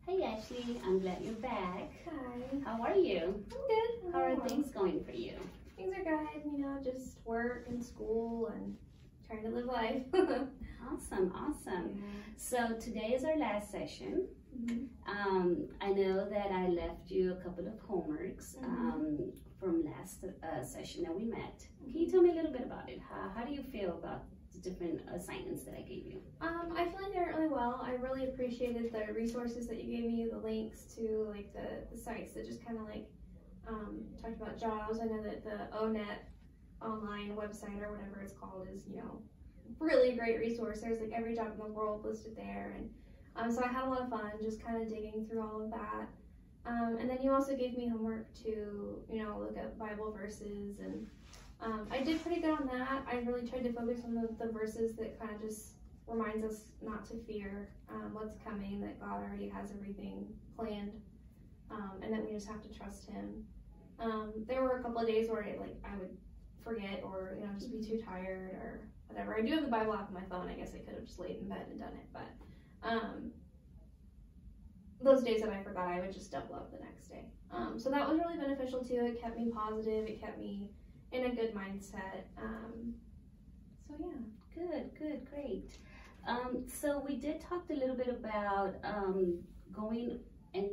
Hey Ashley, I'm glad you're back. Hi. How are you? I'm good. How are things going for you? Things are good, just work and school and trying to live life. Awesome. Yeah. So today is our last session. I know that I left you a couple of homeworks from last session that we met. Can you tell me a little bit about it? How do you feel about the different assignments that I gave you? I feel like they went really well. I really appreciated the resources that you gave me, the links to like the sites that just kind of like talked about jobs. I know that the ONET online website or whatever it's called is, really a great resource. There's like every job in the world listed there, and so I had a lot of fun just kind of digging through all of that. And then you also gave me homework to, look at Bible verses, and I did pretty good on that. I really tried to focus on the verses that kind of just reminds us not to fear what's coming, that God already has everything planned, and that we just have to trust Him. There were a couple of days where I would forget or just be too tired or whatever. I do have the Bible app on my phone. I guess I could have just laid in bed and done it, but those days that I forgot, I would just double up the next day. So that was really beneficial too. It kept me positive. It kept me in a good mindset. So yeah. Good, great. So we did talk a little bit about going and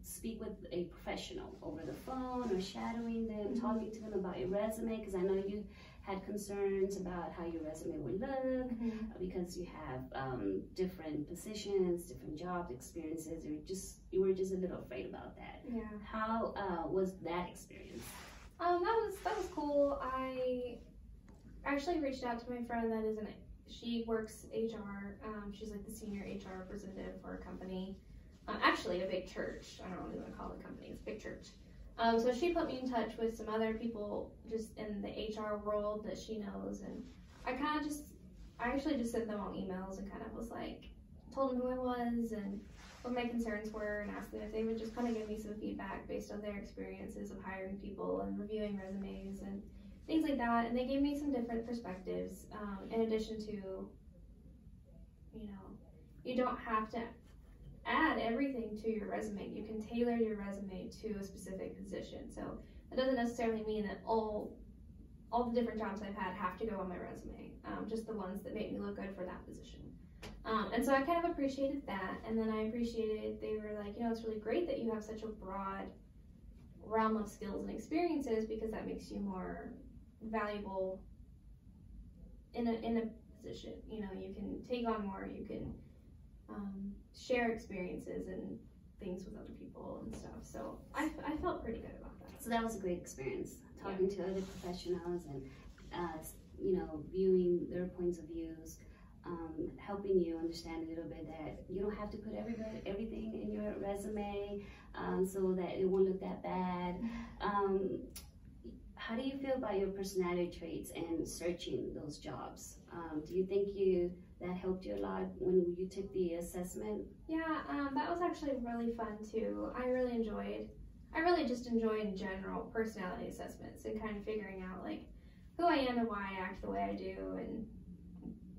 speak with a professional over the phone or shadowing them, talking to them about your resume, because I know you had concerns about how your resume would look because you have different positions, different job experiences. You were just a little afraid about that. Yeah. How was that experience? That was cool. I actually reached out to my friend she works HR. She's like the senior HR representative for a company. Actually a big church. I don't really want to call it a company, it's a big church. So she put me in touch with some other people just in the HR world that she knows, and I actually just sent them all emails and kind of was like, told them who I was and what my concerns were, and asked them if they would just kind of give me some feedback based on their experiences of hiring people and reviewing resumes and things like that. And they gave me some different perspectives, in addition to, you don't have to add everything to your resume. You can tailor your resume to a specific position. So that doesn't necessarily mean that all the different jobs I've had have to go on my resume, just the ones that make me look good for that position. And so I kind of appreciated that. And then I appreciated, they were like, it's really great that you have such a broad realm of skills and experiences, because that makes you more valuable in a position. You can take on more, you can share experiences and things with other people and stuff. So I felt pretty good about that. So that was a great experience, talking to other professionals and viewing their points of views, helping you understand a little bit that you don't have to put everything in your resume so that it won't look that bad. How do you feel about your personality traits and searching those jobs? Do you think that helped you a lot when you took the assessment? Yeah, that was actually really fun too. I really just enjoy in general personality assessments and kind of figuring out like who I am and why I act the way I do, and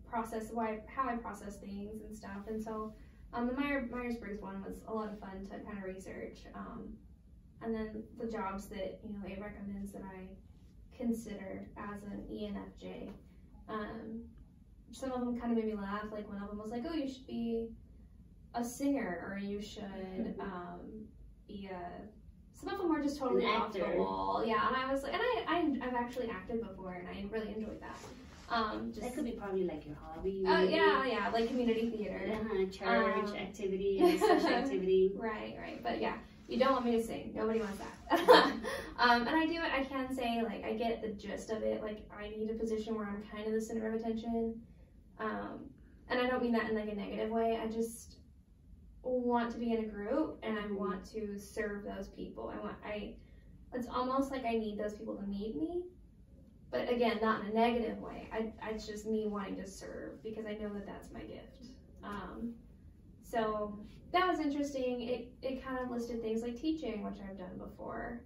how I process things and stuff. And so the Myers-Briggs one was a lot of fun to kind of research. And then the jobs that it recommends that I consider as an ENFJ. Some of them kind of made me laugh. Like one of them was like, "Oh, you should be a singer, or you should be a." Some of them were just totally off the wall. Yeah, and I was like, and I've actually acted before, and I really enjoyed that. That could be probably like your hobby. Oh yeah, like community theater, church activity, and social activity. Right. But yeah, you don't want me to sing. Nobody wants that. And I can say like I get the gist of it. Like I need a position where I'm kind of the center of attention. And I don't mean that in like a negative way. I just want to be in a group, and I want to serve those people. It's almost like I need those people to need me, but again, not in a negative way. It's just me wanting to serve, because I know that that's my gift. So that was interesting. It kind of listed things like teaching, which I've done before,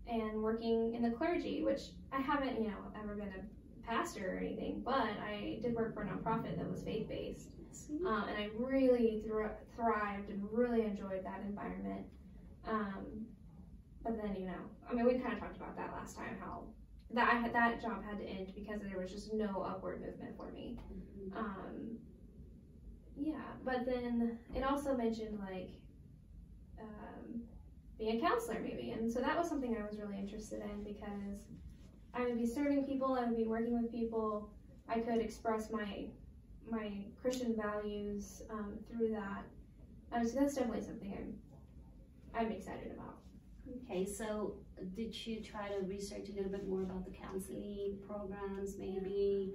and working in the clergy, which I haven't, ever been a pastor or anything, but I did work for a nonprofit that was faith-based. and I really thrived and really enjoyed that environment. But then, you know, I mean, we kind of talked about that last time, how that job had to end because there was just no upward movement for me. Yeah, but then it also mentioned like being a counselor maybe, and so that was something I was really interested in because I would be serving people, I would be working with people, I could express my Christian values through that. So that's definitely something I'm excited about. Okay, so did you try to research a little bit more about the counseling programs, maybe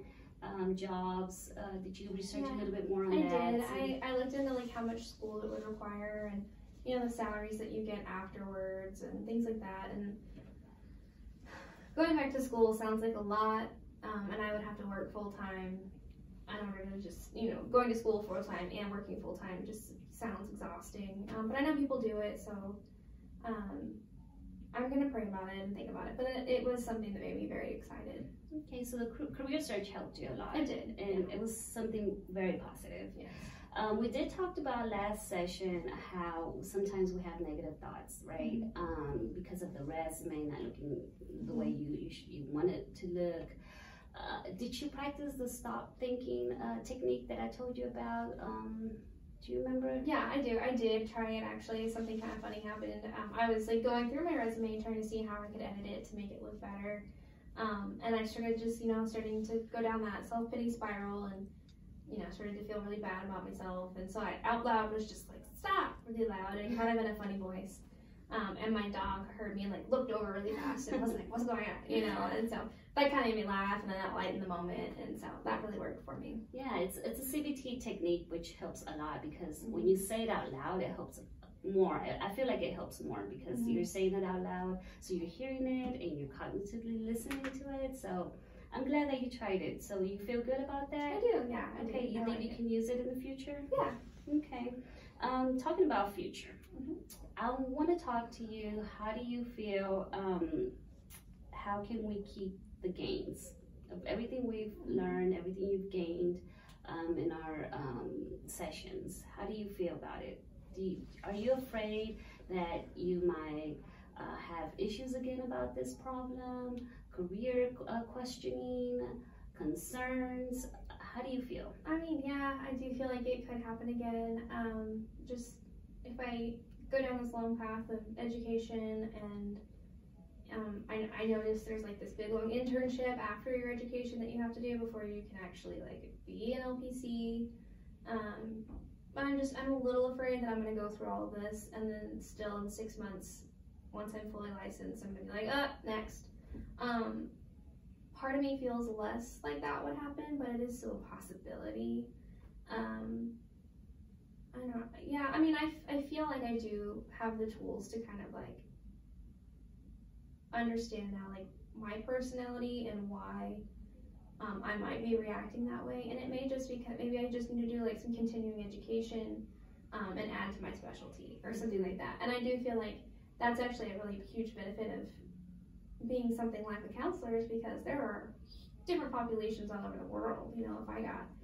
jobs? Did you research a little bit more on that? I did. I looked into like how much school it would require, and you know, the salaries that you get afterwards and things like that. And going back to school sounds like a lot, and I would have to work full time in order to just, you know, going to school full time and working full time just sounds exhausting. But I know people do it, so I'm gonna pray about it and think about it. But it was something that made me very excited. Okay, so the career search helped you a lot. It did, and it was something very positive. Yes. We did talk about last session how sometimes we have negative thoughts, right? Because of the resume not looking the way you want it to look. Did you practice the stop thinking technique that I told you about? Do you remember? Yeah, I do. I did try it actually. Something kind of funny happened. I was like going through my resume trying to see how I could edit it to make it look better. And I started just, you know, starting to go down that self-pity spiral and, you know, started to feel really bad about myself. And so I out loud was just like, stop, really loud and kind of in a funny voice. And my dog heard me and like looked over really fast and was like, what's going on, you know? And so that kind of made me laugh, and then that lightened the moment, and so that really worked for me. Yeah, it's a CBT technique which helps a lot because when you say it out loud, it helps more. I feel like it helps more because you're saying it out loud, so you're hearing it and you're cognitively listening to it. So I'm glad that you tried it. So you feel good about that? I do, yeah. Okay, you think you can use it in the future? Yeah. Okay. Talking about future, I want to talk to you. How do you feel? How can we keep the gains of everything we've learned, everything you've gained in our sessions? How do you feel about it? Are you afraid that you might have issues again about this problem? Career questioning, concerns? How do you feel? I mean, yeah, I do feel like it could happen again. Just if I go down this long path of education and I noticed there's like this big long internship after your education that you have to do before you can actually like be an LPC. But I'm a little afraid that I'm gonna go through all of this and then still in 6 months, once I'm fully licensed, I'm gonna be like, next. Part of me feels less like that would happen, but it is still a possibility. I don't know. Yeah, I mean, I feel like I do have the tools to kind of like understand now like my personality and why I might be reacting that way, and it may just be maybe I just need to do like some continuing education and add to my specialty or something like that. And I do feel like that's actually a really huge benefit of being something like a counselor, is because there are different populations all over the world. You know,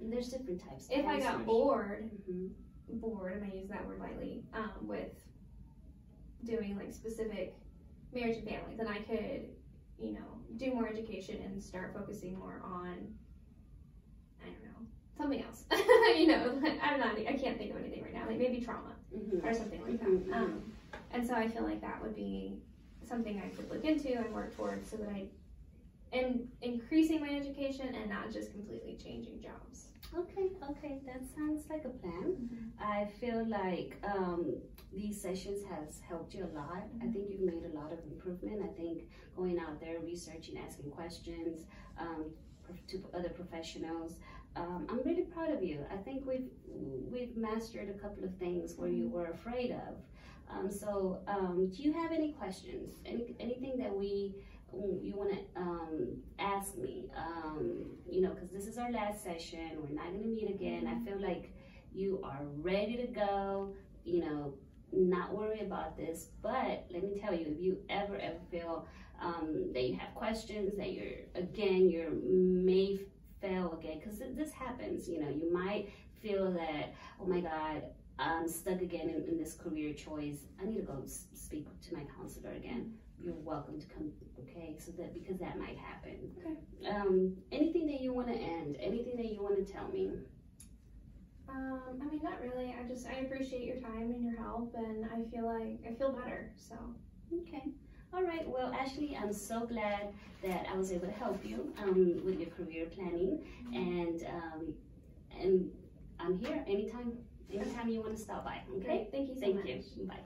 there's different types. If I got bored, and I use that word lightly, with doing like specific marriage and family, then I could, you know, do more education and start focusing more on, I don't know, something else. You know, I can't think of anything right now, like maybe trauma or something like that. And so I feel like that would be something I could look into and work towards, so that I am increasing my education and not just completely changing jobs. Okay, that sounds like a plan. I feel like these sessions has helped you a lot. I think you've made a lot of improvement. I think going out there, researching, asking questions to other professionals. I'm really proud of you. I think we've mastered a couple of things where you were afraid of. Do you have any questions? Anything that you want to ask me? You know, because this is our last session. We're not going to meet again. I feel like you are ready to go. You know, not worry about this. But let me tell you, if you ever feel that you have questions, that you may fail again, because this happens. You know, you might feel that, oh my God, I'm stuck again in this career choice, I need to go speak to my counselor again. You're welcome to come, okay? So that, because that might happen. Okay. Anything that you want to end? Anything that you want to tell me? I mean, not really. I appreciate your time and your help, and I feel better, so. Okay. All right. Well, Ashley, I'm so glad that I was able to help you with your career planning, and I'm here anytime you want to stop by. Okay. Great. Thank you so much. Thank you. Bye.